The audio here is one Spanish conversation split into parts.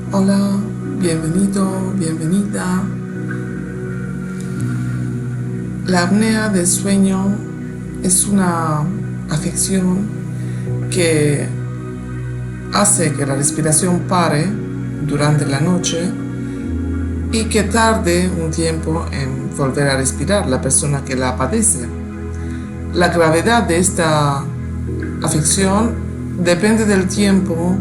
Hola, bienvenido, bienvenida. La apnea del sueño es una afección que hace que la respiración pare durante la noche y que tarde un tiempo en volver a respirar la persona que la padece. La gravedad de esta afección depende del tiempo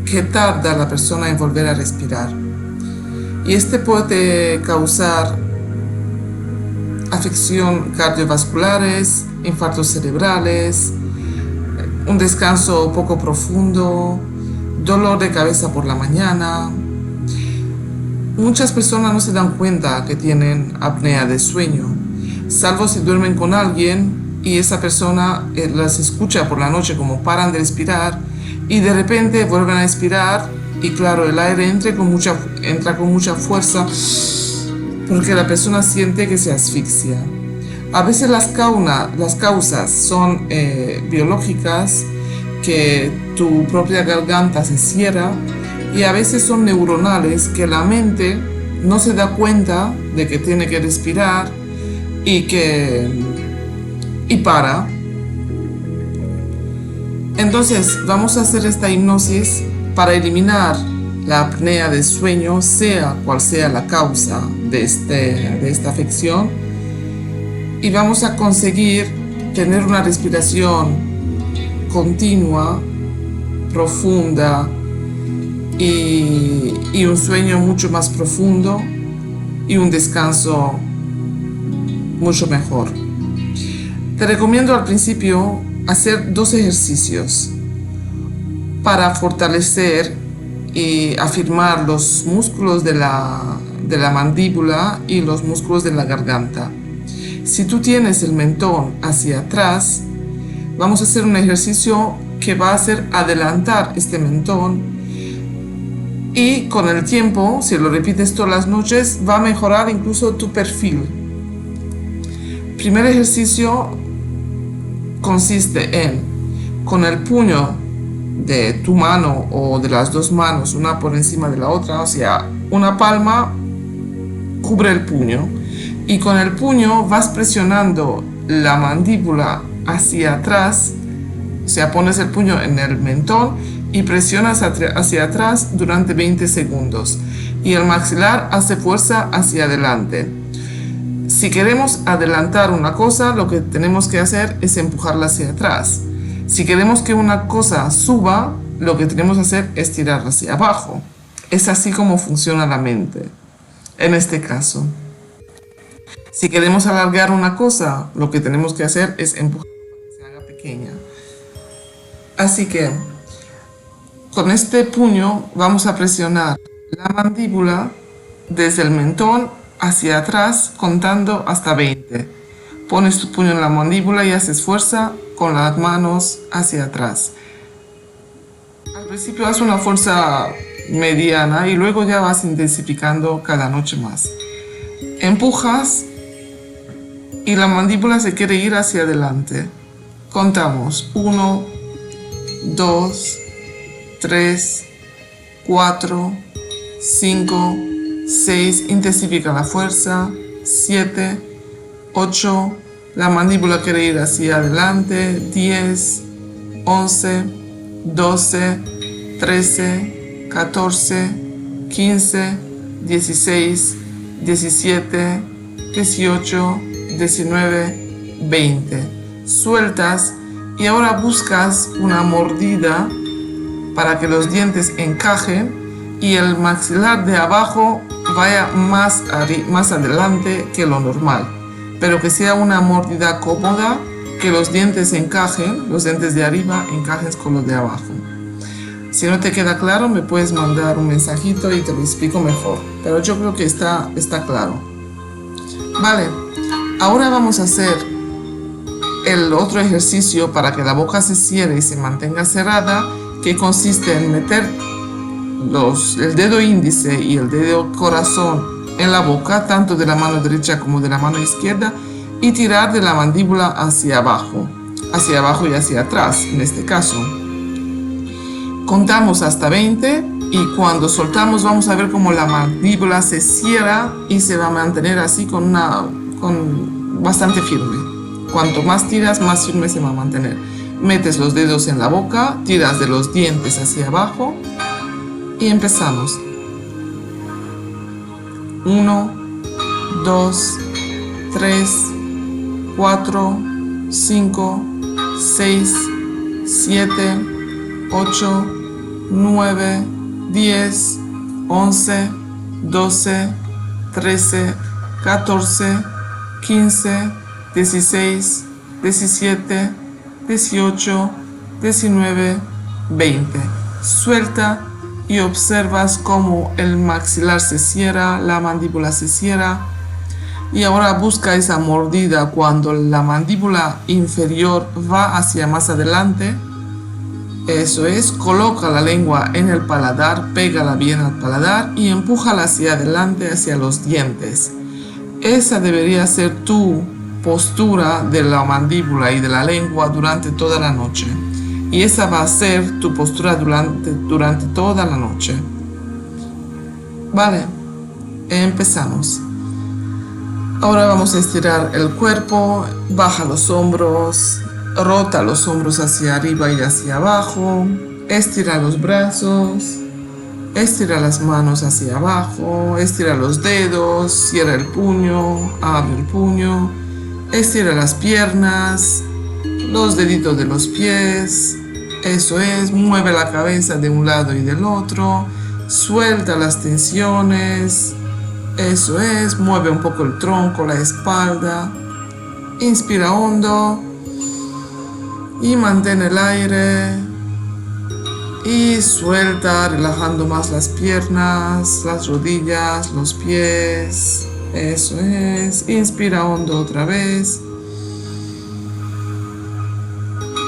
que tarda la persona en volver a respirar. Y este puede causar afección cardiovasculares, infartos cerebrales, un descanso poco profundo, dolor de cabeza por la mañana. Muchas personas no se dan cuenta que tienen apnea de sueño, salvo si duermen con alguien y esa persona las escucha por la noche como paran de respirar y de repente vuelven a respirar y claro, el aire entra con mucha fuerza porque la persona siente que se asfixia. A veces las causas son biológicas, que tu propia garganta se cierra, y a veces son neuronales, que la mente no se da cuenta de que tiene que respirar y para. Entonces vamos a hacer esta hipnosis para eliminar la apnea del sueño, sea cual sea la causa de esta afección, y vamos a conseguir tener una respiración continua, profunda y un sueño mucho más profundo y un descanso mucho mejor. Te recomiendo al principio hacer 2 ejercicios para fortalecer y afirmar los músculos de la mandíbula y los músculos de la garganta. Si tú tienes el mentón hacia atrás, vamos a hacer un ejercicio que va a hacer adelantar este mentón, y con el tiempo, si lo repites todas las noches, va a mejorar incluso tu perfil. Primer ejercicio consiste en, con el puño de tu mano o de las 2 manos, una por encima de la otra, o sea, una palma cubre el puño, y con el puño vas presionando la mandíbula hacia atrás, o sea, pones el puño en el mentón y presionas hacia atrás durante 20 segundos, y el maxilar hace fuerza hacia adelante. Si queremos adelantar una cosa, lo que tenemos que hacer es empujarla hacia atrás. Si queremos que una cosa suba, lo que tenemos que hacer es tirarla hacia abajo. Es así como funciona la mente, en este caso. Si queremos alargar una cosa, lo que tenemos que hacer es empujarla para que se haga pequeña. Así que, con este puño vamos a presionar la mandíbula desde el mentón hacia atrás, contando hasta 20. Pones tu puño en la mandíbula y haces fuerza con las manos hacia atrás. Al principio haz una fuerza mediana y luego ya vas intensificando cada noche más. Empujas y la mandíbula se quiere ir hacia adelante. Contamos 1, 2, 3, 4, 5, 6, intensifica la fuerza, 7, 8, la mandíbula quiere ir hacia adelante, 10, 11, 12, 13, 14, 15, 16, 17, 18, 19, 20. Sueltas y ahora buscas una mordida para que los dientes encajen y el maxilar de abajo vaya más adelante que lo normal, pero que sea una mordida cómoda, que los dientes encajen, los dientes de arriba encajen con los de abajo. Si no te queda claro, me puedes mandar un mensajito y te lo explico mejor, pero yo creo que está claro. Vale, ahora vamos a hacer el otro ejercicio para que la boca se cierre y se mantenga cerrada, que consiste en meter el dedo índice y el dedo corazón en la boca, tanto de la mano derecha como de la mano izquierda, y tirar de la mandíbula hacia abajo y hacia atrás, en este caso. Contamos hasta 20 Y cuando soltamos vamos a ver como la mandíbula se cierra y se va a mantener así con bastante firme. Cuanto más tiras, más firme se va a mantener. Metes los dedos en la boca, tiras de los dientes hacia abajo y empezamos. 1, 2, 3, 4, 5, 6, 7, 8, 9, 10, 11, 12, 13, 14, 15, 16, 17, 18, 19, 20. Suelta y observas cómo el maxilar se cierra, la mandíbula se cierra. Y ahora busca esa mordida cuando la mandíbula inferior va hacia más adelante. Eso es, coloca la lengua en el paladar, pégala bien al paladar y empújala hacia adelante, hacia los dientes. Esa debería ser tu postura de la mandíbula y de la lengua durante toda la noche. Y esa va a ser tu postura durante toda la noche. Vale, empezamos. Ahora vamos a estirar el cuerpo, baja los hombros, rota los hombros hacia arriba y hacia abajo, estira los brazos, estira las manos hacia abajo, estira los dedos, cierra el puño, abre el puño, estira las piernas, los deditos de los pies, eso es, mueve la cabeza de un lado y del otro, suelta las tensiones, eso es, mueve un poco el tronco, la espalda, inspira hondo y mantén el aire y suelta, relajando más las piernas, las rodillas, los pies, eso es, inspira hondo otra vez.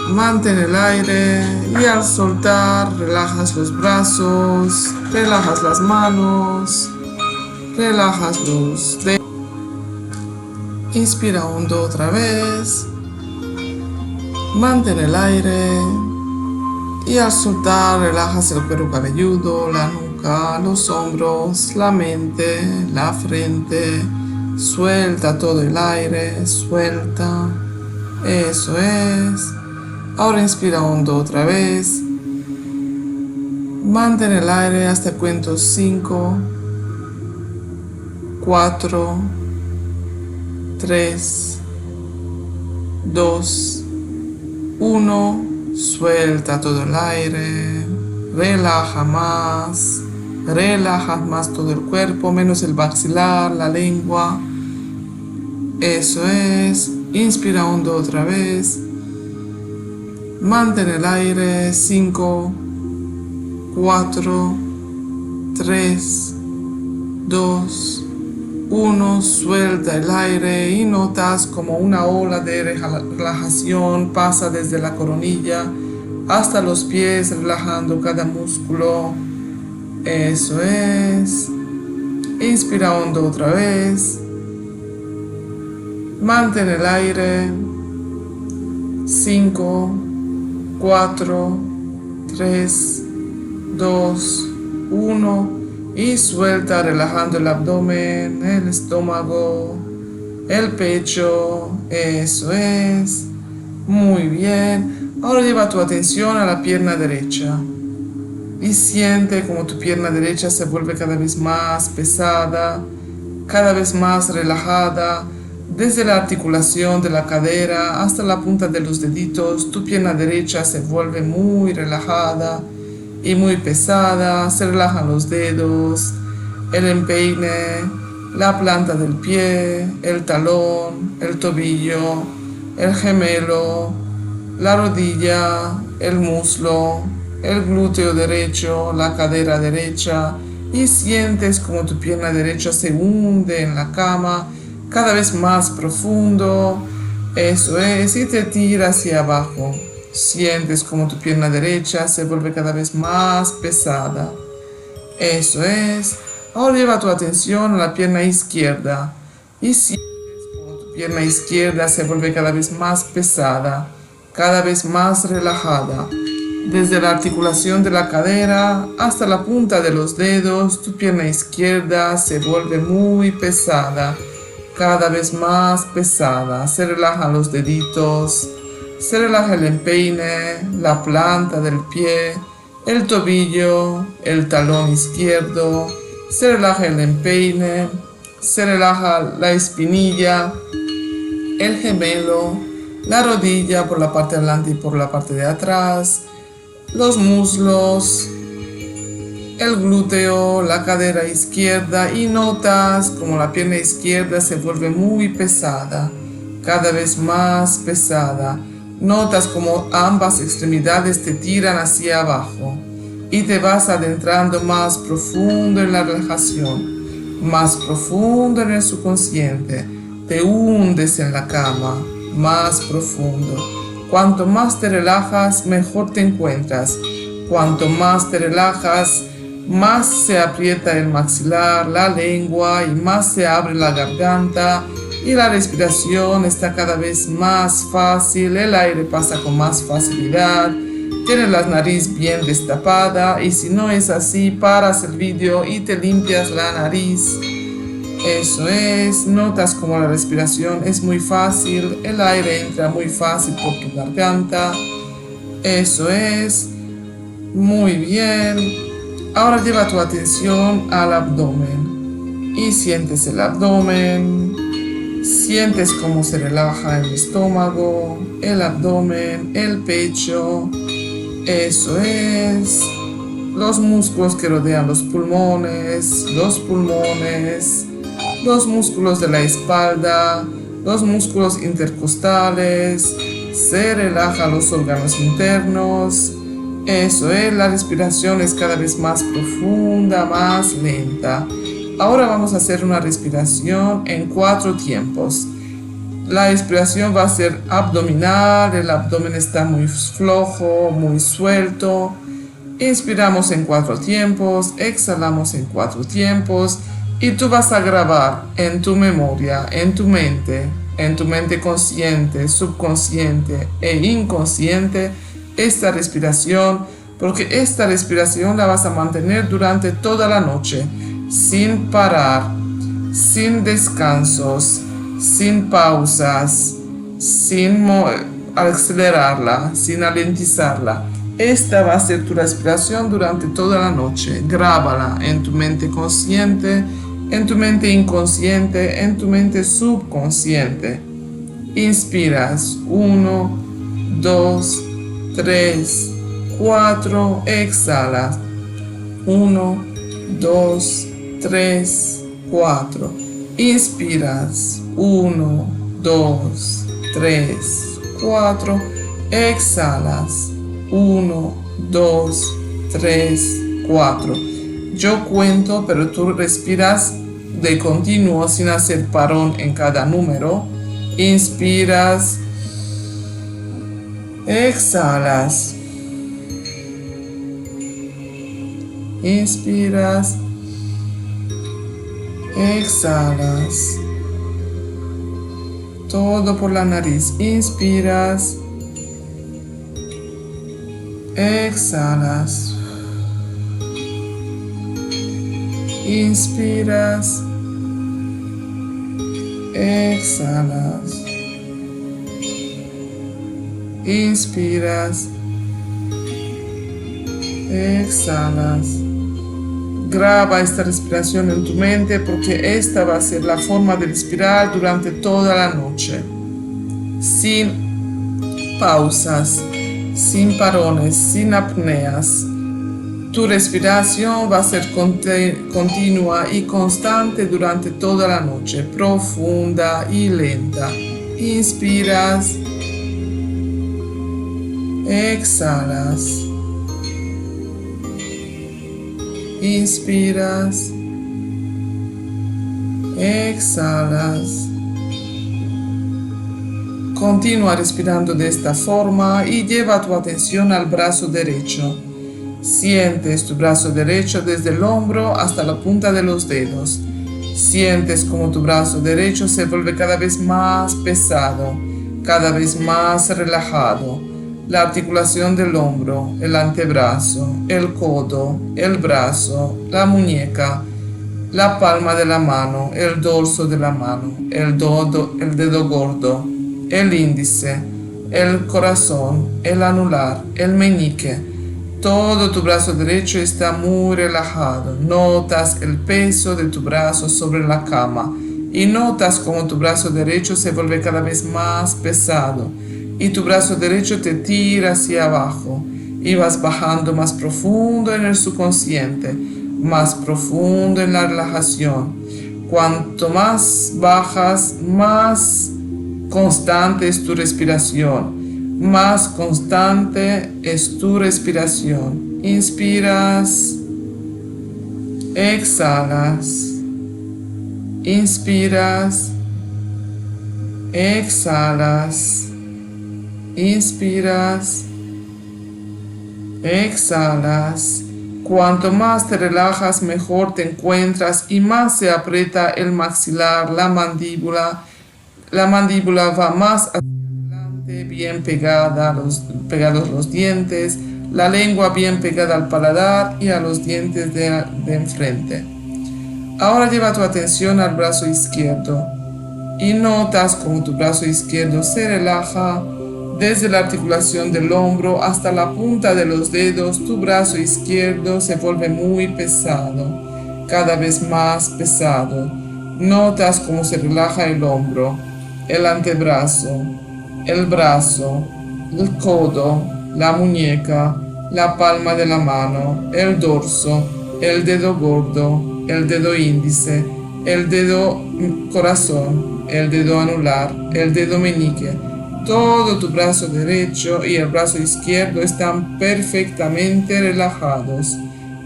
Mantén el aire y al soltar relajas los brazos, relajas las manos, relajas los dedos. Inspira hondo otra vez. Mantén el aire y al soltar relajas el cuero cabelludo, la nuca, los hombros, la mente, la frente. Suelta todo el aire, suelta. Eso es. Ahora inspira hondo otra vez. Mantén el aire hasta cuento 5, 4, 3, 2, 1. Suelta todo el aire. Relajas más todo el cuerpo, menos el maxilar, la lengua. Eso es. Inspira hondo otra vez. Mantén el aire. 5, 4, 3, 2, 1. Suelta el aire y notas como una ola de relajación pasa desde la coronilla hasta los pies, relajando cada músculo. Eso es. Inspira hondo otra vez. Mantén el aire. 5, 4, 3, 2, 1 y suelta, relajando el abdomen, el estómago, el pecho. Eso es. Muy bien. Ahora lleva tu atención a la pierna derecha y siente como tu pierna derecha se vuelve cada vez más pesada, cada vez más relajada. Desde la articulación de la cadera hasta la punta de los deditos, tu pierna derecha se vuelve muy relajada y muy pesada. Se relajan los dedos, el empeine, la planta del pie, el talón, el tobillo, el gemelo, la rodilla, el muslo, el glúteo derecho, la cadera derecha, y sientes como tu pierna derecha se hunde en la cama cada vez más profundo. Eso es, y te tira hacia abajo. Sientes como tu pierna derecha se vuelve cada vez más pesada. Eso es. Ahora lleva tu atención a la pierna izquierda y sientes como tu pierna izquierda se vuelve cada vez más pesada, cada vez más relajada. Desde la articulación de la cadera hasta la punta de los dedos, tu pierna izquierda se vuelve muy pesada, cada vez más pesada. Se relajan los deditos, se relaja el empeine, la planta del pie, el tobillo, el talón izquierdo, se relaja el empeine, se relaja la espinilla, el gemelo, la rodilla por la parte de adelante y por la parte de atrás, los muslos, el glúteo, la cadera izquierda, y notas como la pierna izquierda se vuelve muy pesada, cada vez más pesada. Notas como ambas extremidades te tiran hacia abajo y te vas adentrando más profundo en la relajación, más profundo en el subconsciente. Te hundes en la cama, más profundo. Cuanto más te relajas, mejor te encuentras. Cuanto más te relajas, más se aprieta el maxilar, la lengua, y más se abre la garganta, y la respiración está cada vez más fácil, el aire pasa con más facilidad, tienes la nariz bien destapada, y si no es así, paras el vídeo y te limpias la nariz. Eso es, notas como la respiración es muy fácil, el aire entra muy fácil por tu garganta. Eso es, muy bien. Ahora lleva tu atención al abdomen y sientes el abdomen, sientes cómo se relaja el estómago, el abdomen, el pecho. Eso es, los músculos que rodean los pulmones, los músculos de la espalda, los músculos intercostales, se relajan los órganos internos. Eso es, la respiración es cada vez más profunda, más lenta. Ahora vamos a hacer una respiración en 4 tiempos. La respiración va a ser abdominal, el abdomen está muy flojo, muy suelto. Inspiramos en 4 tiempos, exhalamos en 4 tiempos. Y tú vas a grabar en tu memoria, en tu mente consciente, subconsciente e inconsciente, esta respiración, porque esta respiración la vas a mantener durante toda la noche, sin parar, sin descansos, sin pausas, sin acelerarla, sin alentizarla. Esta va a ser tu respiración durante toda la noche. Grábala en tu mente consciente, en tu mente inconsciente, en tu mente subconsciente. Inspiras 1, 2, 3, 4, exhalas 1, 2, 3, 4. Inspiras 1, 2, 3, 4. Exhalas 1, 2, 3, 4. Yo cuento, pero tú respiras de continuo sin hacer parón en cada número. Inspiras, exhalas, inspiras, exhalas, todo por la nariz. Inspiras, exhalas, inspiras, exhalas, inspiras, exhalas. Graba esta respiración en tu mente, porque esta va a ser la forma de respirar durante toda la noche, sin pausas, sin parones, sin apneas. Tu respiración va a ser continua y constante durante toda la noche, profunda y lenta. Inspiras, exhalas, inspiras, exhalas. Continúa respirando de esta forma y lleva tu atención al brazo derecho. Sientes tu brazo derecho desde el hombro hasta la punta de los dedos. Sientes como tu brazo derecho se vuelve cada vez más pesado, cada vez más relajado. la articulación del hombro, el antebrazo, el codo, el brazo, la muñeca, la palma de la mano, el dorso de la mano, el dedo gordo, el índice, el corazón, el anular, el meñique. Todo tu brazo derecho está muy relajado. Notas el peso de tu brazo sobre la cama y notas como tu brazo derecho se vuelve cada vez más pesado y tu brazo derecho te tira hacia abajo y vas bajando más profundo en el subconsciente, más profundo en la relajación. Cuanto más bajas, más constante es tu respiración, más constante es tu respiración. Inspiras, exhalas, inspiras, exhalas, inspiras, exhalas. Cuanto más te relajas, mejor te encuentras y más se aprieta el maxilar, la mandíbula. La mandíbula va más hacia adelante, bien pegados los dientes, la lengua bien pegada al paladar y a los dientes de enfrente. Ahora lleva tu atención al brazo izquierdo y notas como tu brazo izquierdo se relaja desde la articulación del hombro hasta la punta de los dedos. Tu brazo izquierdo se vuelve muy pesado, cada vez más pesado. Notas cómo se relaja el hombro, el antebrazo, el brazo, el codo, la muñeca, la palma de la mano, el dorso, el dedo gordo, el dedo índice, el dedo corazón, el dedo anular, el dedo meñique. Todo tu brazo derecho y el brazo izquierdo están perfectamente relajados,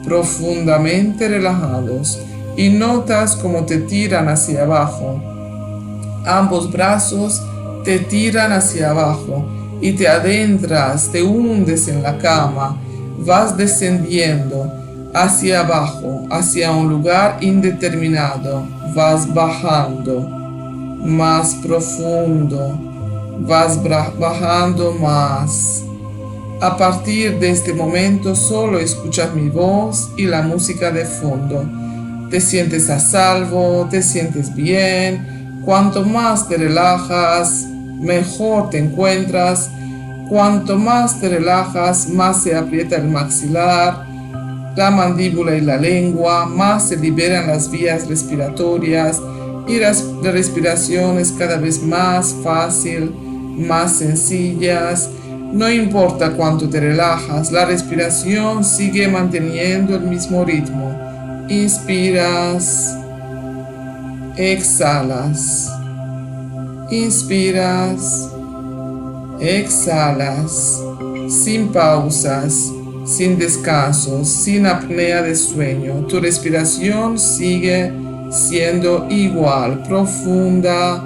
profundamente relajados, y notas cómo te tiran hacia abajo. Ambos brazos te tiran hacia abajo y te adentras, te hundes en la cama, vas descendiendo hacia abajo, hacia un lugar indeterminado, vas bajando más profundo, vas bajando más. A partir de este momento solo escuchas mi voz y la música de fondo. Te sientes a salvo, te sientes bien. Cuanto más te relajas, mejor te encuentras. Cuanto más te relajas, más se aprieta el maxilar, la mandíbula y la lengua, más se liberan las vías respiratorias y la respiración es cada vez más fácil, más sencillas. No importa cuánto te relajas, la respiración sigue manteniendo el mismo ritmo. Inspiras, exhalas, inspiras, exhalas, sin pausas, sin descansos, sin apnea de sueño. Tu respiración sigue siendo igual, profunda,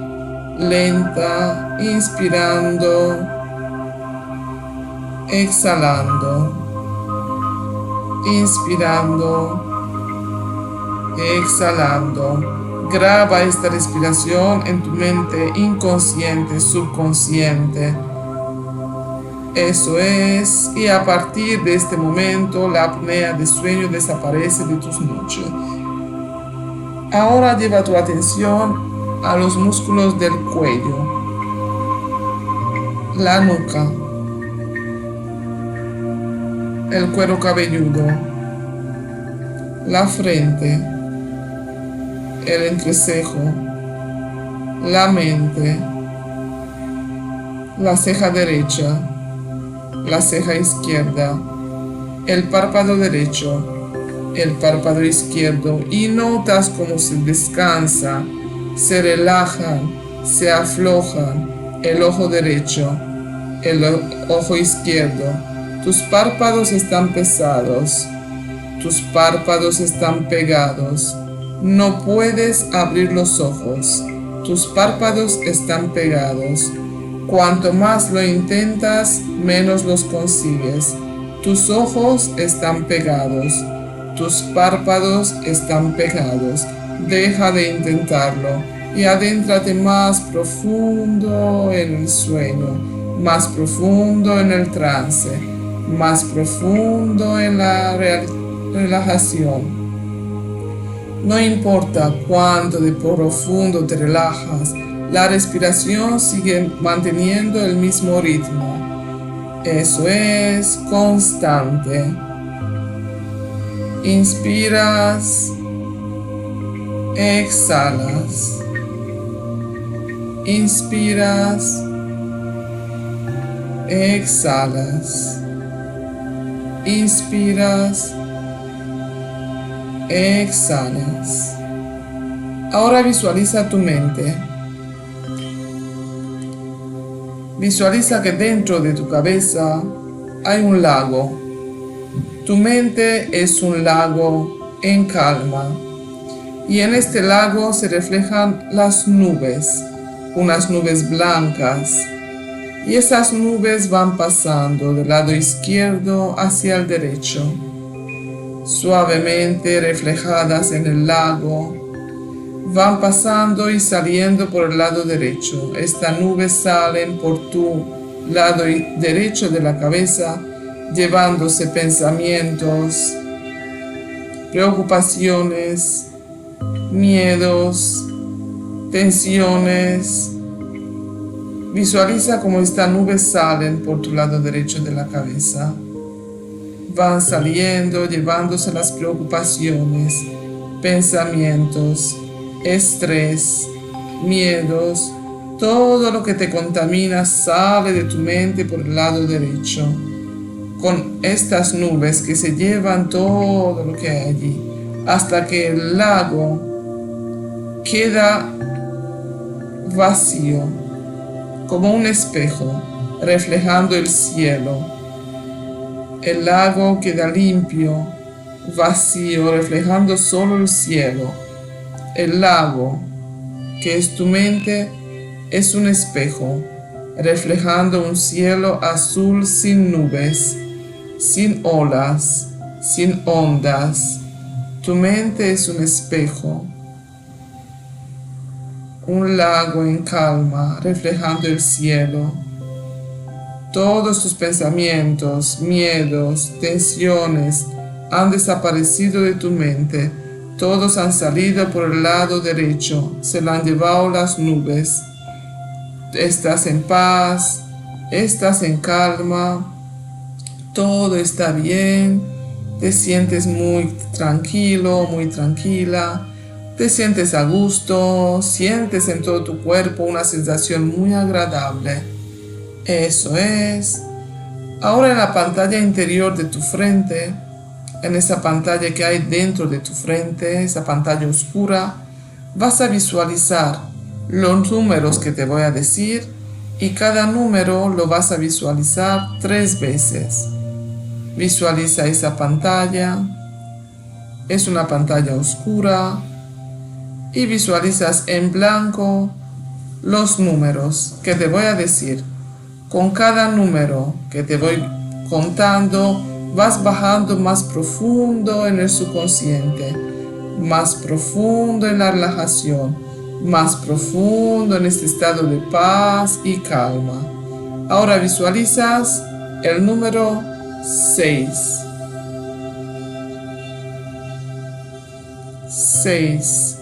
lenta, inspirando, exhalando, inspirando, exhalando. Graba esta respiración en tu mente inconsciente, subconsciente. Eso es, y a partir de este momento la apnea de sueño desaparece de tus noches. Ahora lleva tu atención a los músculos del cuello, la nuca, el cuero cabelludo, la frente, el entrecejo, la mente, la ceja derecha, la ceja izquierda, el párpado derecho, el párpado izquierdo, y notas cómo se descansa, se relajan, se aflojan el ojo derecho, el ojo izquierdo. Tus párpados están pesados, tus párpados están pegados. No puedes abrir los ojos, tus párpados están pegados. Cuanto más lo intentas, menos los consigues. Tus ojos están pegados, tus párpados están pegados. Deja de intentarlo y adéntrate más profundo en el sueño. más profundo en el trance, más profundo en la relajación. No importa cuánto de profundo te relajas, la respiración sigue manteniendo el mismo ritmo. Eso es constante. Inspiras, exhalas. Inspiras, exhalas. Inspiras, exhalas. Ahora visualiza tu mente. Visualiza que dentro de tu cabeza hay un lago. Tu mente es un lago en calma. Y en este lago se reflejan las nubes, unas nubes blancas. Y esas nubes van pasando del lado izquierdo hacia el derecho, suavemente reflejadas en el lago. Van pasando y saliendo por el lado derecho. Estas nubes salen por tu lado derecho de la cabeza, llevándose pensamientos, preocupaciones, miedos, tensiones. Visualiza cómo estas nubes salen por tu lado derecho de la cabeza. Van saliendo, llevándose las preocupaciones, pensamientos, estrés, miedos. Todo lo que te contamina sale de tu mente por el lado derecho, con estas nubes que se llevan todo lo que hay allí, hasta que el lago queda vacío, como un espejo, reflejando el cielo. El lago queda limpio, vacío, reflejando solo el cielo. El lago, que es tu mente, es un espejo, reflejando un cielo azul sin nubes, sin olas, sin ondas. Tu mente es un espejo, un lago en calma, reflejando el cielo. Todos tus pensamientos, miedos, tensiones han desaparecido de tu mente. Todos han salido por el lado derecho, se lo han llevado las nubes. Estás en paz, estás en calma, todo está bien, te sientes muy tranquilo, muy tranquila, te sientes a gusto, sientes en todo tu cuerpo una sensación muy agradable. Eso es. Ahora en la pantalla interior de tu frente, en esa pantalla que hay dentro de tu frente, esa pantalla oscura, vas a visualizar los números que te voy a decir y cada número lo vas a visualizar 3 veces. Visualiza esa pantalla. Es una pantalla oscura y visualizas en blanco los números que te voy a decir. Con cada número que te voy contando, vas bajando más profundo en el subconsciente, más profundo en la relajación, más profundo en este estado de paz y calma. Ahora visualizas el número 6. 6.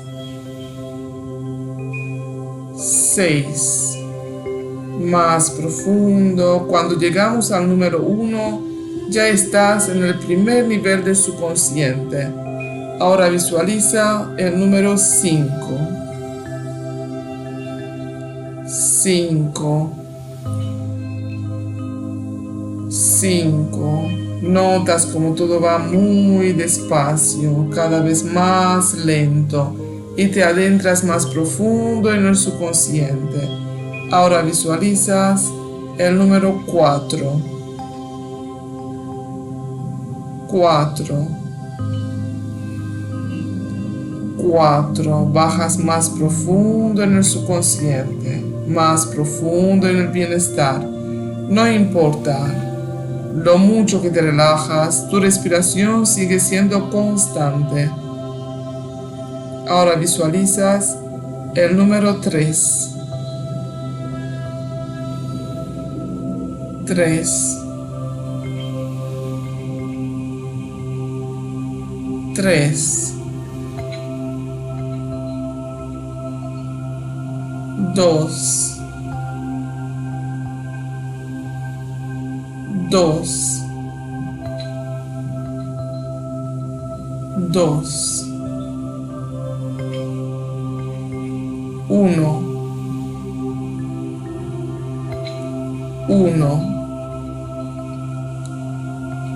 6. Más profundo. Cuando llegamos al número 1, ya estás en el primer nivel del subconsciente. Ahora visualiza el número 5. 5. 5. Notas como todo va muy despacio, cada vez más lento, y te adentras más profundo en el subconsciente. Ahora visualizas el número 4. 4. 4. Bajas más profundo en el subconsciente, más profundo en el bienestar. No importa lo mucho que te relajas, tu respiración sigue siendo constante. Ahora visualizas el número 3. 3, 3, 2, 2, 2, 1, 1,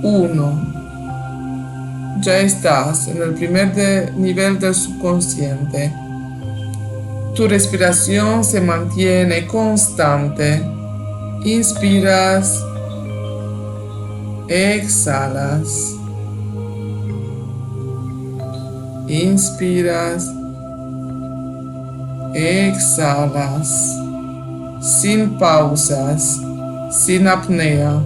1. Ya estás en el primer nivel del subconsciente. Tu respiración se mantiene constante. Inspiras, exhalas. Inspiras, exhalas. Sin pausas, sin apnea,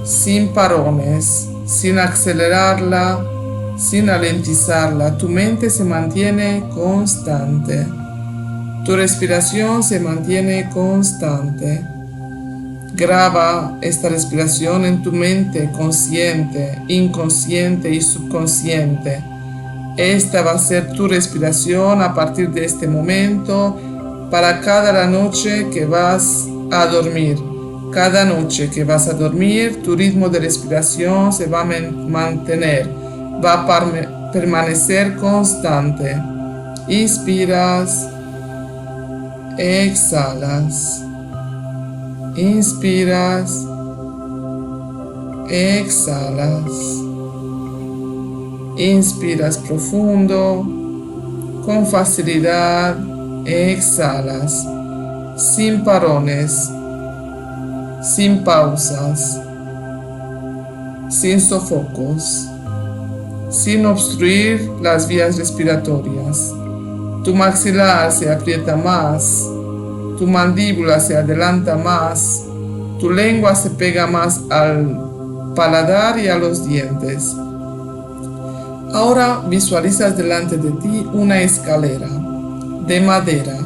sin parones, sin acelerarla, sin ralentizarla. Tu mente se mantiene constante. Tu respiración se mantiene constante. Graba esta respiración en tu mente consciente, inconsciente y subconsciente. Esta va a ser tu respiración a partir de este momento para cada noche que vas a dormir. Cada noche que vas a dormir, tu ritmo de respiración se va a mantener, va a permanecer constante. Inspiras, exhalas. Inspiras, exhalas. Inspiras profundo, con facilidad, exhalas, sin parones, sin pausas, sin sofocos, sin obstruir las vías respiratorias. Tu maxilar se aprieta más, tu mandíbula se adelanta más, tu lengua se pega más al paladar y a los dientes. Ahora visualizas delante de ti una escalera de madera.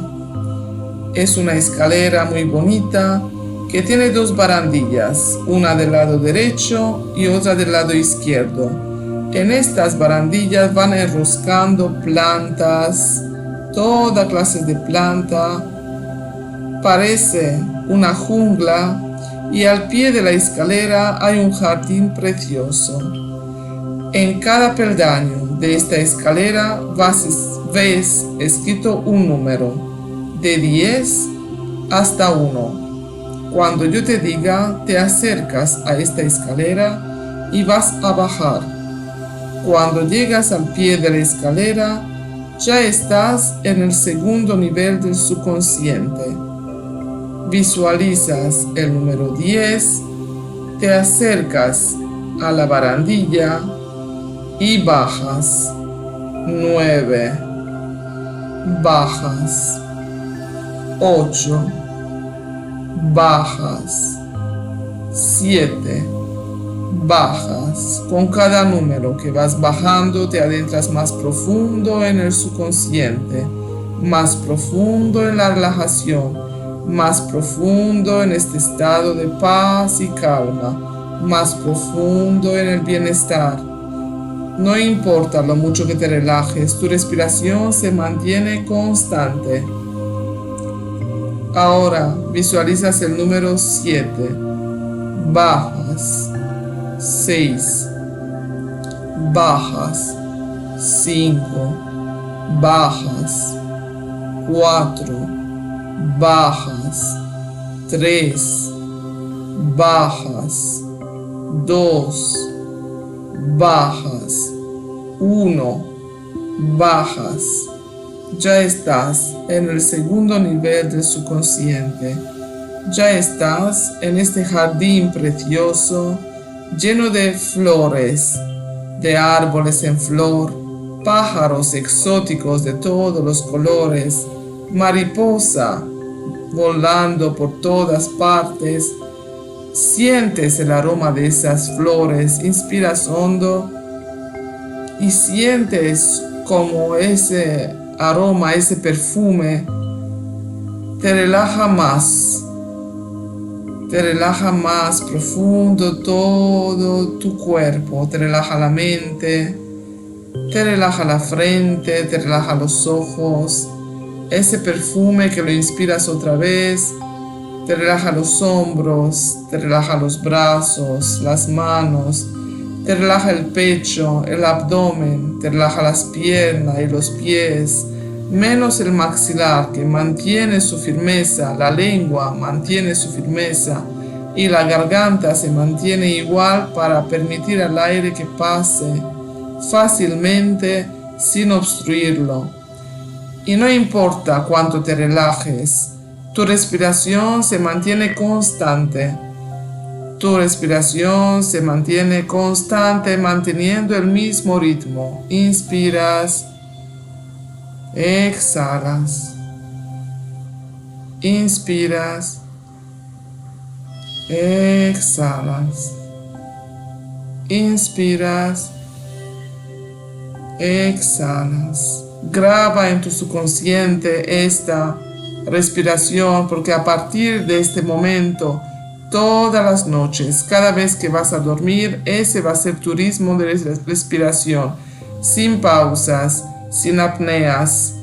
Es una escalera muy bonita que tiene dos barandillas, una del lado derecho y otra del lado izquierdo. En estas barandillas van enroscando plantas, toda clase de planta. Parece una jungla y al pie de la escalera hay un jardín precioso. En cada peldaño de esta escalera ves escrito un número, de 10 hasta 1. Cuando yo te diga, te acercas a esta escalera y vas a bajar. Cuando llegas al pie de la escalera, ya estás en el segundo nivel del subconsciente. Visualizas el número 10, te acercas a la barandilla y bajas. 9, bajas. 8, bajas. 7, bajas. Con cada número que vas bajando te adentras más profundo en el subconsciente, más profundo en la relajación, más profundo en este estado de paz y calma, más profundo en el bienestar. No importa lo mucho que te relajes, tu respiración se mantiene constante. Ahora visualizas el número 7, bajas. 6, bajas. 5, bajas. 4, bajas. 3, bajas. 2, bajas. 1, bajas. Ya estás en el segundo nivel del subconsciente. Ya estás en este jardín precioso, lleno de flores, de árboles en flor, pájaros exóticos de todos los colores, mariposa volando por todas partes. Sientes el aroma de esas flores, inspiras hondo y sientes como ese aroma, ese perfume te relaja más. Te relaja más profundo todo tu cuerpo, te relaja la mente, te relaja la frente, te relaja los ojos. Ese perfume que lo inspiras otra vez, te relaja los hombros, te relaja los brazos, las manos, te relaja el pecho, el abdomen, te relaja las piernas y los pies, menos el maxilar que mantiene su firmeza, la lengua mantiene su firmeza y la garganta se mantiene igual para permitir al aire que pase fácilmente sin obstruirlo. Y no importa cuánto te relajes, tu respiración se mantiene constante. Tu respiración se mantiene constante manteniendo el mismo ritmo. Inspiras, exhalas. Inspiras, exhalas. Inspiras, exhalas. Graba en tu subconsciente esta respiración, porque a partir de este momento, todas las noches, cada vez que vas a dormir, ese va a ser tu ritmo de respiración, sin pausas, sin apneas,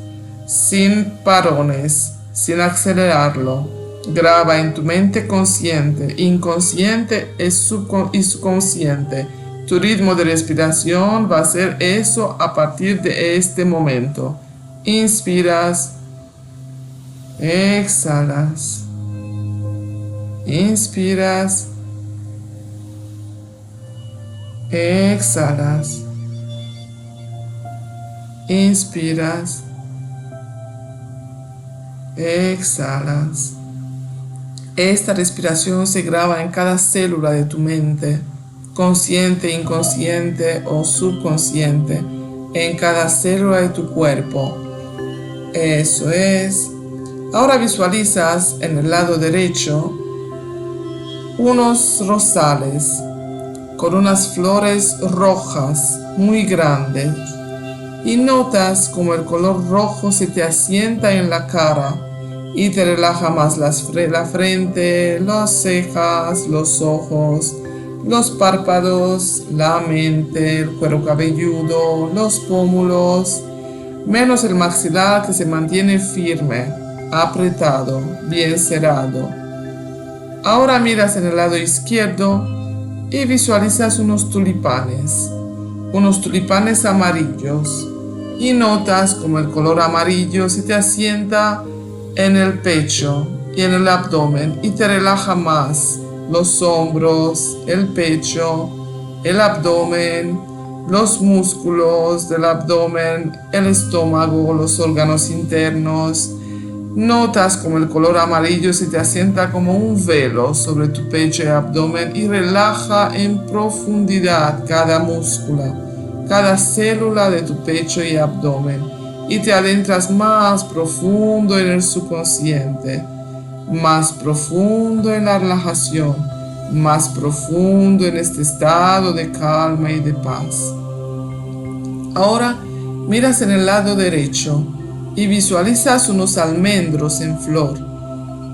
sin parones, sin acelerarlo. Graba en tu mente consciente, inconsciente y subconsciente. Tu ritmo de respiración va a ser eso a partir de este momento. Inspiras, exhalas. Inspiras, exhalas. Inspiras, exhalas. Esta respiración se graba en cada célula de tu mente, consciente, inconsciente o subconsciente, en cada célula de tu cuerpo. Eso es. Ahora visualizas en el lado derecho unos rosales con unas flores rojas muy grandes y notas como el color rojo se te asienta en la cara y te relaja más la frente, las cejas, los ojos, los párpados, la mente, el cuero cabelludo, los pómulos, menos el maxilar que se mantiene firme, apretado, bien cerrado. Ahora miras en el lado izquierdo y visualizas unos tulipanes amarillos, y notas como el color amarillo se te asienta en el pecho y en el abdomen y te relaja más los hombros, el pecho, el abdomen, los músculos del abdomen, el estómago, los órganos internos. Notas como el color amarillo se te asienta como un velo sobre tu pecho y abdomen y relaja en profundidad cada músculo, cada célula de tu pecho y abdomen, y te adentras más profundo en el subconsciente, más profundo en la relajación, más profundo en este estado de calma y de paz. Ahora miras en el lado derecho y visualizas unos almendros en flor.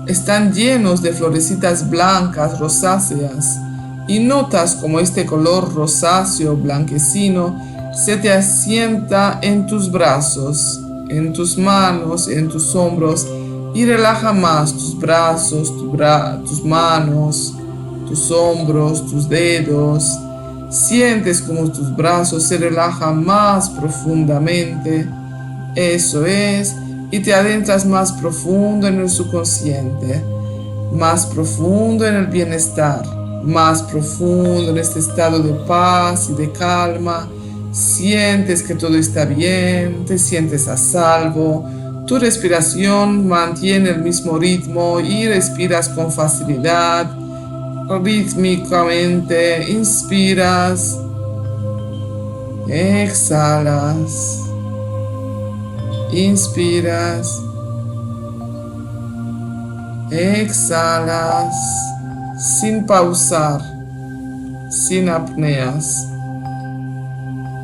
Están llenos de florecitas blancas rosáceas y notas como este color rosáceo blanquecino se te asienta en tus brazos, en tus manos, en tus hombros y relaja más tus brazos, tus manos, tus hombros, tus dedos. Sientes como tus brazos se relajan más profundamente. Eso es, y te adentras más profundo en el subconsciente, más profundo en el bienestar, más profundo en este estado de paz y de calma. Sientes que todo está bien, te sientes a salvo, tu respiración mantiene el mismo ritmo y respiras con facilidad, rítmicamente. Inspiras, exhalas. Inspiras, exhalas, sin pausar, sin apneas.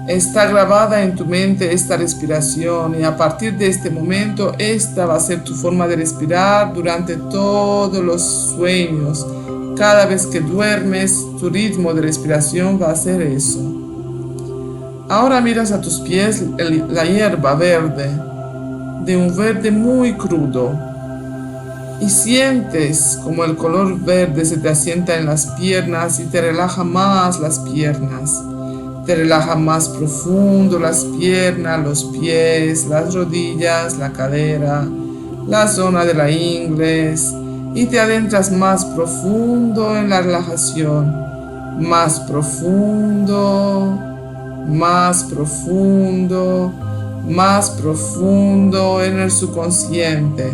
Está grabada en tu mente esta respiración y a partir de este momento esta va a ser tu forma de respirar durante todos los sueños Cada vez que duermes, tu ritmo de respiración va a ser eso. Ahora miras a tus pies la hierba verde, de un verde muy crudo, y sientes como el color verde se te asienta en las piernas y te relaja más las piernas. Te relaja más profundo las piernas, los pies, las rodillas, la cadera, la zona de la ingle, y te adentras más profundo en la relajación, más profundo, más profundo, más profundo en el subconsciente.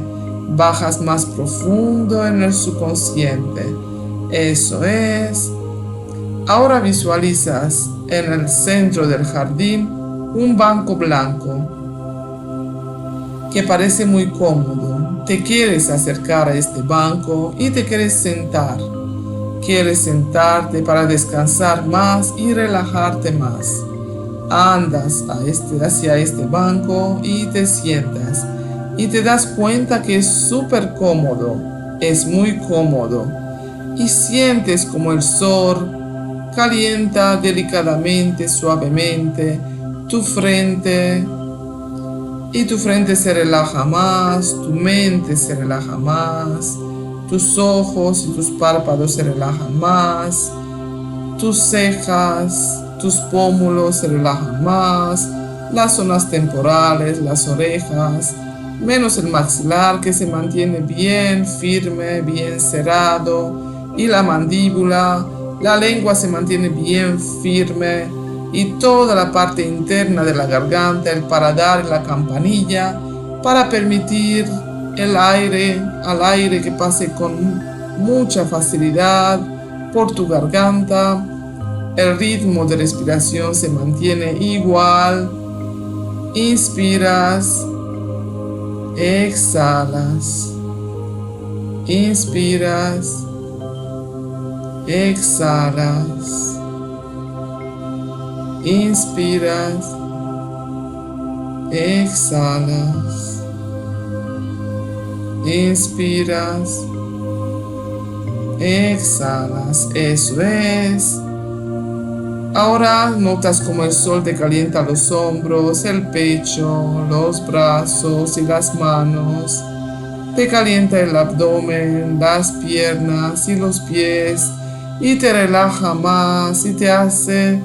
Bajas más profundo en el subconsciente. Eso es. Ahora visualizas en el centro del jardín un banco blanco que parece muy cómodo. Te quieres acercar a este banco y te quieres sentar. Quieres sentarte para descansar más y relajarte más. Andas hacia este banco y te sientas. Y te das cuenta que es súper cómodo. Es muy cómodo. Y sientes como el sol calienta delicadamente, suavemente tu frente, y tu frente se relaja más, tu mente se relaja más, tus ojos y tus párpados se relajan más, tus cejas, tus pómulos se relajan más, las zonas temporales, las orejas, menos el maxilar que se mantiene bien firme, bien cerrado, y la mandíbula. La lengua se mantiene bien firme y toda la parte interna de la garganta, el paladar y la campanilla, para permitir al aire que pase con mucha facilidad por tu garganta. El ritmo de respiración se mantiene igual. Inspiras, exhalas, inspiras, exhalas, inspiras, exhalas, inspiras, exhalas. Eso es. Ahora notas como el sol te calienta los hombros, el pecho, los brazos y las manos. Te calienta el abdomen, las piernas y los pies, y te relaja más y te hace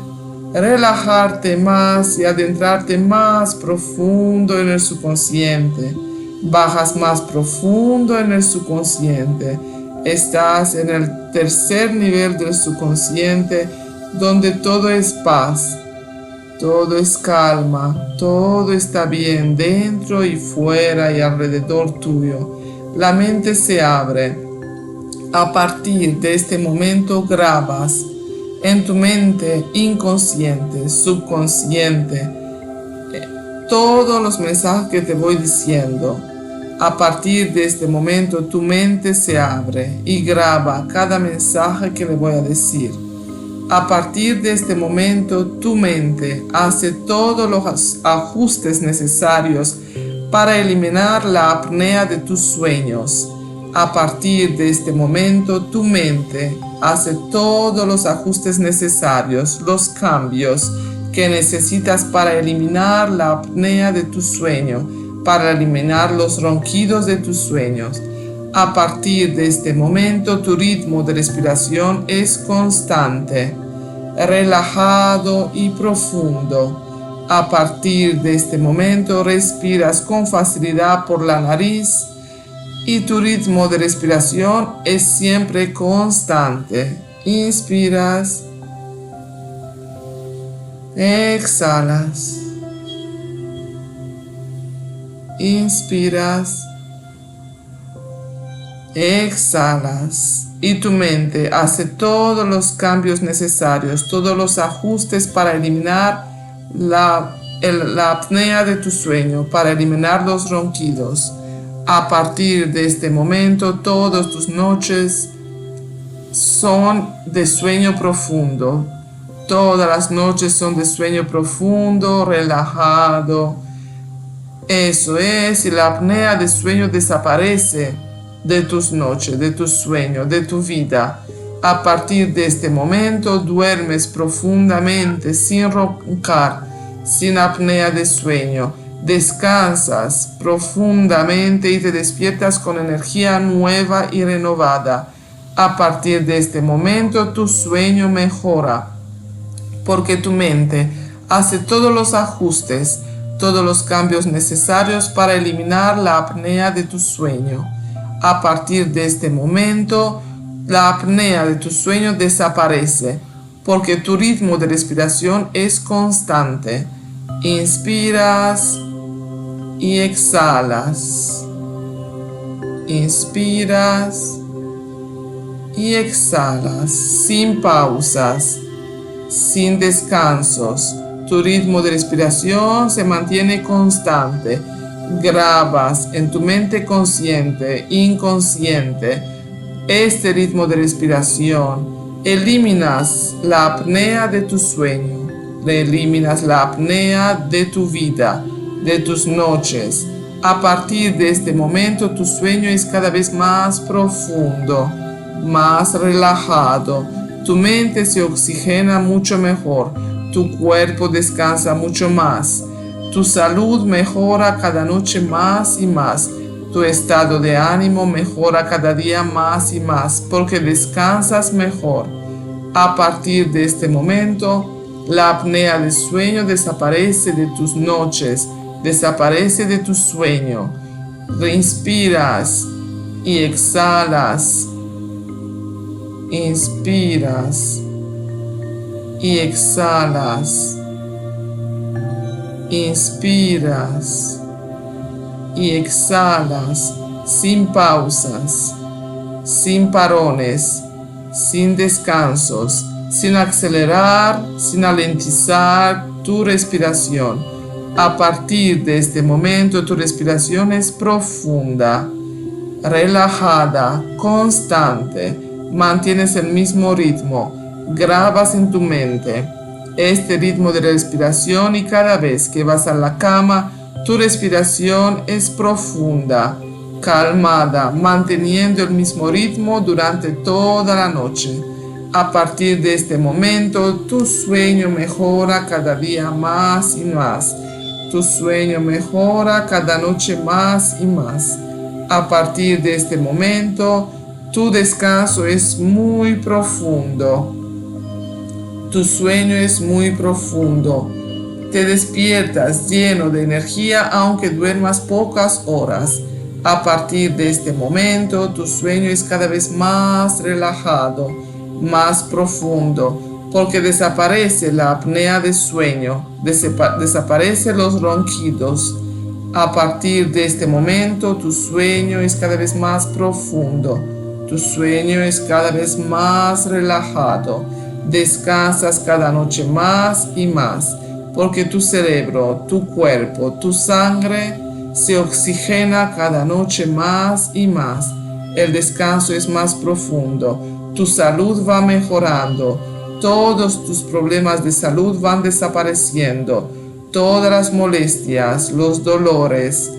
relajarte más y adentrarte más profundo en el subconsciente. Bajas más profundo en el subconsciente. Estás en el tercer nivel del subconsciente, donde todo es paz, todo es calma, todo está bien dentro y fuera y alrededor tuyo. La mente se abre. A partir de este momento grabas en tu mente inconsciente, subconsciente, todos los mensajes que te voy diciendo. A partir de este momento tu mente se abre y graba cada mensaje que le voy a decir. A partir de este momento tu mente hace todos los ajustes necesarios para eliminar la apnea de tus sueños. A partir de este momento tu mente hace todos los ajustes necesarios, los cambios que necesitas para eliminar la apnea de tu sueño, para eliminar los ronquidos de tus sueños. A partir de este momento tu ritmo de respiración es constante, relajado y profundo. A partir de este momento respiras con facilidad por la nariz y tu ritmo de respiración es siempre constante. Inspiras, exhalas, inspiras, exhalas, y tu mente hace todos los cambios necesarios, todos los ajustes para eliminar la apnea de tu sueño, para eliminar los ronquidos. A partir de este momento, todas tus noches son de sueño profundo. Todas las noches son de sueño profundo, relajado. Eso es, y la apnea de sueño desaparece de tus noches, de tu sueño, de tu vida. A partir de este momento duermes profundamente sin roncar, sin apnea de sueño. Descansas profundamente y te despiertas con energía nueva y renovada. A partir de este momento tu sueño mejora, porque tu mente hace todos los ajustes, todos los cambios necesarios para eliminar la apnea de tu sueño. A partir de este momento, la apnea de tu sueño desaparece, porque tu ritmo de respiración es constante. Inspiras y exhalas. Inspiras y exhalas sin pausas, sin descansos. Tu ritmo de respiración se mantiene constante. Grabas en tu mente consciente, inconsciente, este ritmo de respiración. Eliminas la apnea de tu sueño. Eliminas la apnea de tu vida, de tus noches. A partir de este momento tu sueño es cada vez más profundo, más relajado. Tu mente se oxigena mucho mejor. Tu cuerpo descansa mucho más. Tu salud mejora cada noche más y más. Tu estado de ánimo mejora cada día más y más porque descansas mejor. A partir de este momento, la apnea del sueño desaparece de tus noches, desaparece de tu sueño. Inspiras y exhalas. Inspiras y exhalas. Inspiras y exhalas sin pausas, sin parones, sin descansos, sin acelerar, sin alentizar tu respiración. A partir de este momento tu respiración es profunda, relajada, constante. Mantienes el mismo ritmo. Grabas en tu mente este ritmo de respiración y cada vez que vas a la cama, tu respiración es profunda, calmada, manteniendo el mismo ritmo durante toda la noche. A partir de este momento, tu sueño mejora cada día más y más. Tu sueño mejora cada noche más y más. A partir de este momento, tu descanso es muy profundo. Tu sueño es muy profundo. Te despiertas lleno de energía aunque duermas pocas horas. A partir de este momento, tu sueño es cada vez más relajado, más profundo, porque desaparece la apnea de sueño, desaparecen los ronquidos. A partir de este momento, tu sueño es cada vez más profundo. Tu sueño es cada vez más relajado. Descansas cada noche más y más, porque tu cerebro, tu cuerpo, tu sangre se oxigena cada noche más y más. El descanso es más profundo. Tu salud va mejorando. Todos tus problemas de salud van desapareciendo. Todas las molestias, los dolores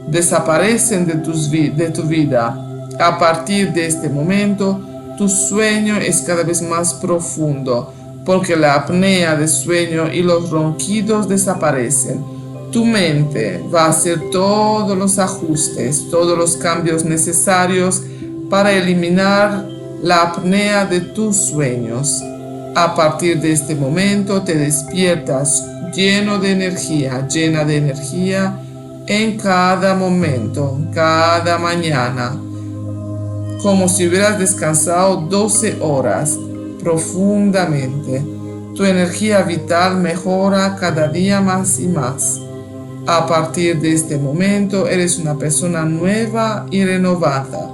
desaparecen de tu vida. A partir de este momento, tu sueño es cada vez más profundo, porque la apnea de sueño y los ronquidos desaparecen. Tu mente va a hacer todos los ajustes, todos los cambios necesarios para eliminar la apnea de tus sueños. A partir de este momento te despiertas lleno de energía, llena de energía en cada momento, cada mañana, como si hubieras descansado 12 horas profundamente. Tu energía vital mejora cada día más y más. A partir de este momento eres una persona nueva y renovada,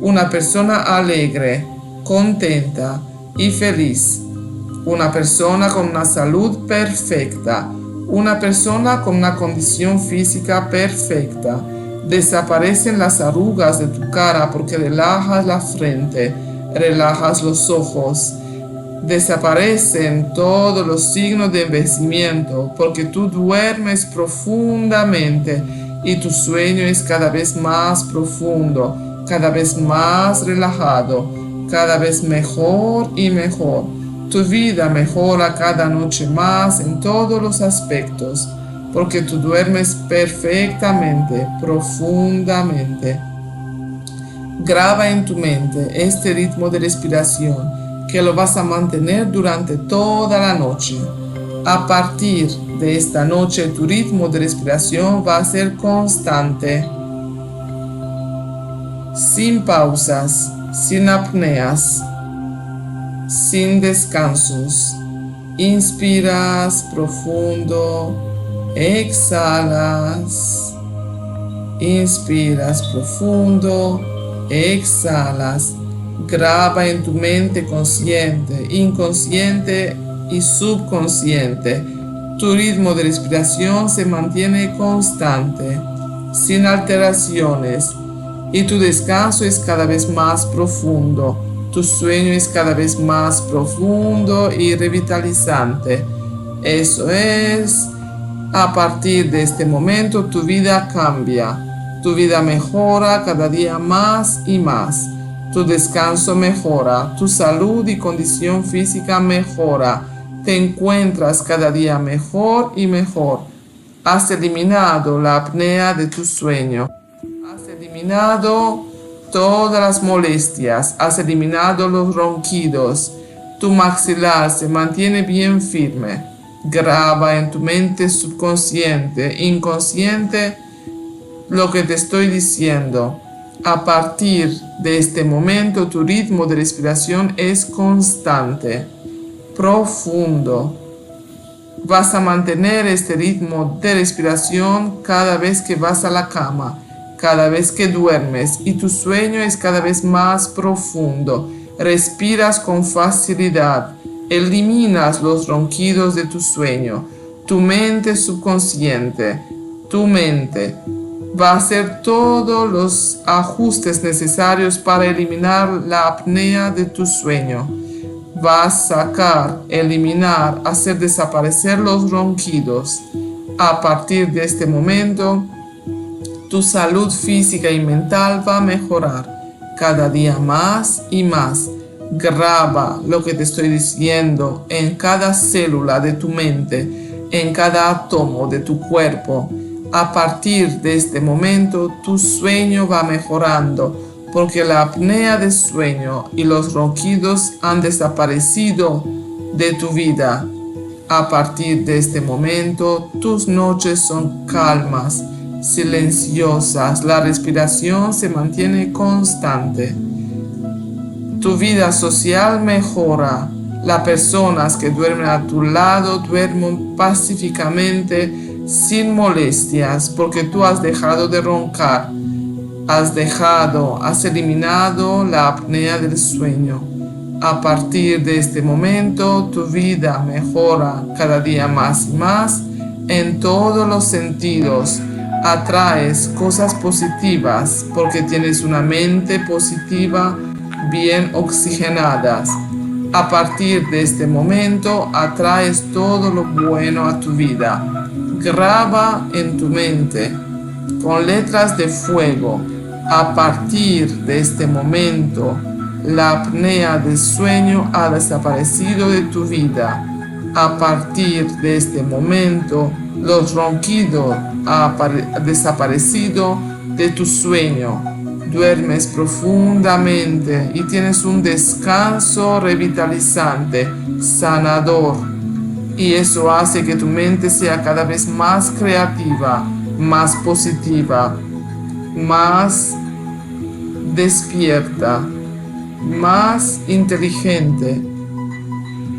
una persona alegre, contenta y feliz, una persona con una salud perfecta, una persona con una condición física perfecta. Desaparecen las arrugas de tu cara porque relajas la frente, relajas los ojos. Desaparecen todos los signos de envejecimiento porque tú duermes profundamente y tu sueño es cada vez más profundo, cada vez más relajado. cada vez mejor y mejor. Tu vida mejora cada noche más en todos los aspectos, porque tú duermes perfectamente, profundamente. Graba en tu mente este ritmo de respiración que lo vas a mantener durante toda la noche. A partir de esta noche tu ritmo de respiración va a ser constante, sin pausas, sin apneas, sin descansos. Inspiras profundo, exhalas. Inspiras profundo, exhalas. Graba en tu mente consciente, inconsciente y subconsciente. Tu ritmo de respiración se mantiene constante, sin alteraciones, y tu descanso es cada vez más profundo. Tu sueño es cada vez más profundo y revitalizante. Eso es. A partir de este momento tu vida cambia. Tu vida mejora cada día más y más. Tu descanso mejora. Tu salud y condición física mejora. Te encuentras cada día mejor y mejor. Has eliminado la apnea de tu sueño. Has eliminado todas las molestias. Has eliminado los ronquidos. Tu maxilar se mantiene bien firme. Graba en tu mente subconsciente, inconsciente, lo que te estoy diciendo. A partir de este momento tu ritmo de respiración es constante, profundo. Vas a mantener este ritmo de respiración cada vez que vas a la cama, cada vez que duermes, y tu sueño es cada vez más profundo. Respiras con facilidad. Eliminas los ronquidos de tu sueño. Tu mente subconsciente, tu mente va a hacer todos los ajustes necesarios para eliminar la apnea de tu sueño. Va a sacar, eliminar, hacer desaparecer los ronquidos. A partir de este momento, tu salud física y mental va a mejorar cada día más y más. Graba lo que te estoy diciendo en cada célula de tu mente, en cada átomo de tu cuerpo. A partir de este momento tu sueño va mejorando, porque la apnea de sueño y los ronquidos han desaparecido de tu vida. A partir de este momento tus noches son calmas, silenciosas, la respiración se mantiene constante. Tu vida social mejora. Las personas que duermen a tu lado duermen pacíficamente, sin molestias, porque tú has dejado de roncar. Has eliminado la apnea del sueño. A partir de este momento, tu vida mejora cada día más y más en todos los sentidos. Atraes cosas positivas porque tienes una mente positiva, bien oxigenadas. A partir de este momento atraes todo lo bueno a tu vida. Graba en tu mente con letras de fuego. A partir de este momento la apnea del sueño ha desaparecido de tu vida. A partir de este momento los ronquidos han desaparecido de tu sueño. Duermes profundamente y tienes un descanso revitalizante, sanador. Y eso hace que tu mente sea cada vez más creativa, más positiva, más despierta, más inteligente.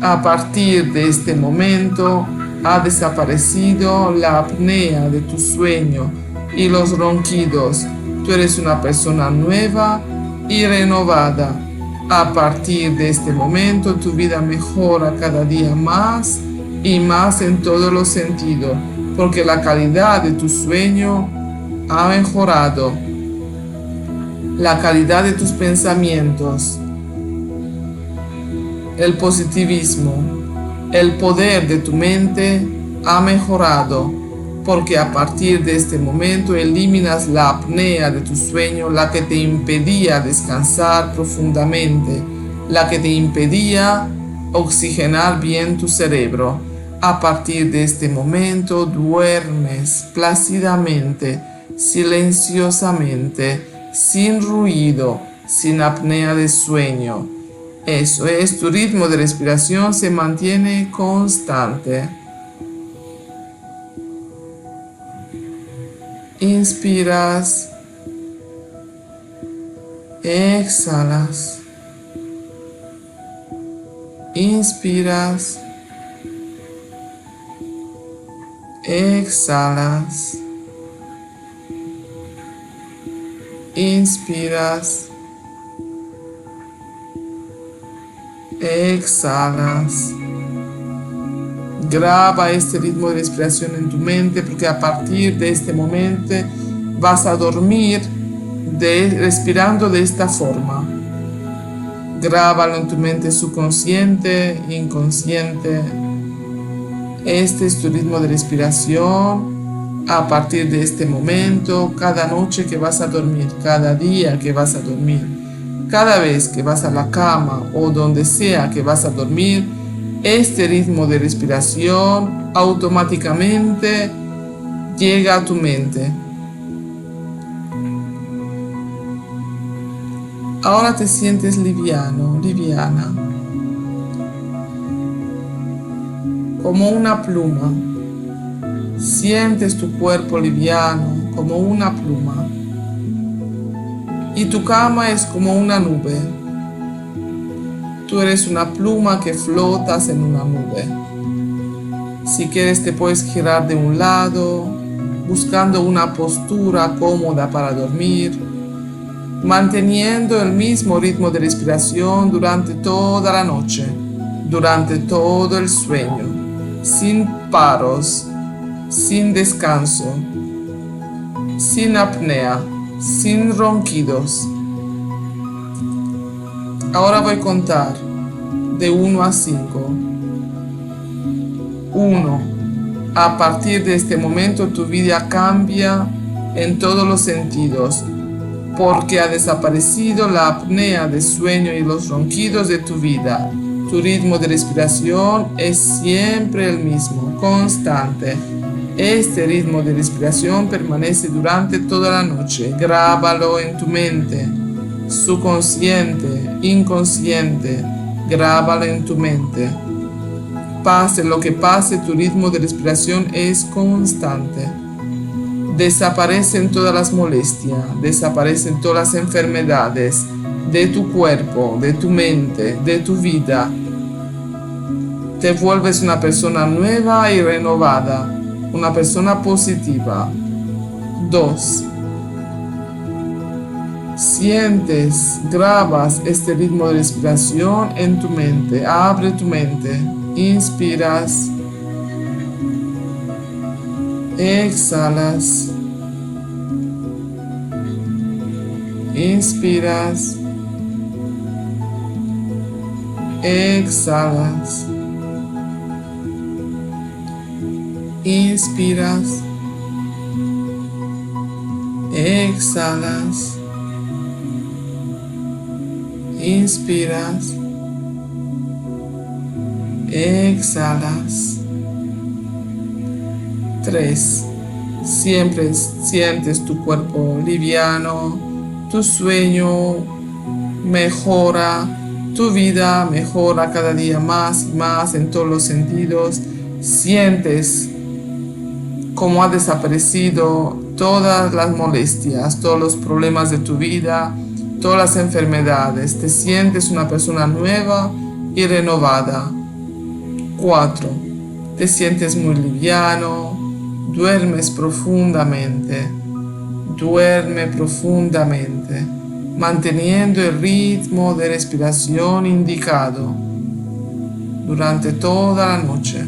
A partir de este momento ha desaparecido la apnea de tu sueño y los ronquidos. Tú eres una persona nueva y renovada. A partir de este momento tu vida mejora cada día más y más en todos los sentidos, porque la calidad de tu sueño ha mejorado. La calidad de tus pensamientos, el positivismo, el poder de tu mente ha mejorado, porque a partir de este momento eliminas la apnea de tu sueño, la que te impedía descansar profundamente. la que te impedía oxigenar bien tu cerebro. A partir de este momento duermes plácidamente, silenciosamente, sin ruido, sin apnea de sueño. Eso es, tu ritmo de respiración se mantiene constante. Inspiras, exhalas. Inspiras, exhalas. Inspiras, exhalas. Graba este ritmo de respiración en tu mente, porque a partir de este momento vas a dormir respirando de esta forma. Grábalo en tu mente subconsciente, inconsciente. Este es tu ritmo de respiración. A partir de este momento, cada noche que vas a dormir, cada día que vas a dormir, cada vez que vas a la cama o donde sea que vas a dormir, este ritmo de respiración automáticamente llega a tu mente. Ahora te sientes liviano, liviana, como una pluma. Sientes tu cuerpo liviano, como una pluma. Y tu cama es como una nube. Tú eres una pluma que flotas en una nube. Si quieres te puedes girar de un lado, buscando una postura cómoda para dormir, manteniendo el mismo ritmo de respiración durante toda la noche, durante todo el sueño, sin paros, sin descanso, sin apnea, sin ronquidos. Ahora voy a contar de 1 a 5. 1. A partir de este momento tu vida cambia en todos los sentidos, porque ha desaparecido la apnea de sueño y los ronquidos de tu vida. Tu ritmo de respiración es siempre el mismo, constante. Este ritmo de respiración permanece durante toda la noche. Grábalo en tu mente, subconsciente, inconsciente. Grábalo en tu mente. Pase lo que pase, tu ritmo de respiración es constante. Desaparecen todas las molestias, desaparecen todas las enfermedades de tu cuerpo, de tu mente, de tu vida. Te vuelves una persona nueva y renovada, una persona positiva. 2. Sientes, grabas este ritmo de respiración en tu mente. Abre tu mente. Inspiras. Exhalas. Inspiras. Exhalas. Inspiras. Exhalas. Inspiras. Exhalas. 3. Siempre sientes tu cuerpo liviano, tu sueño mejora, tu vida mejora cada día más y más en todos los sentidos. Sientes cómo ha desaparecido todas las molestias, todos los problemas de tu vida, todas las enfermedades. Te sientes una persona nueva y renovada. 4. Te sientes muy liviano. Duermes profundamente, duerme profundamente, manteniendo el ritmo de respiración indicado durante toda la noche.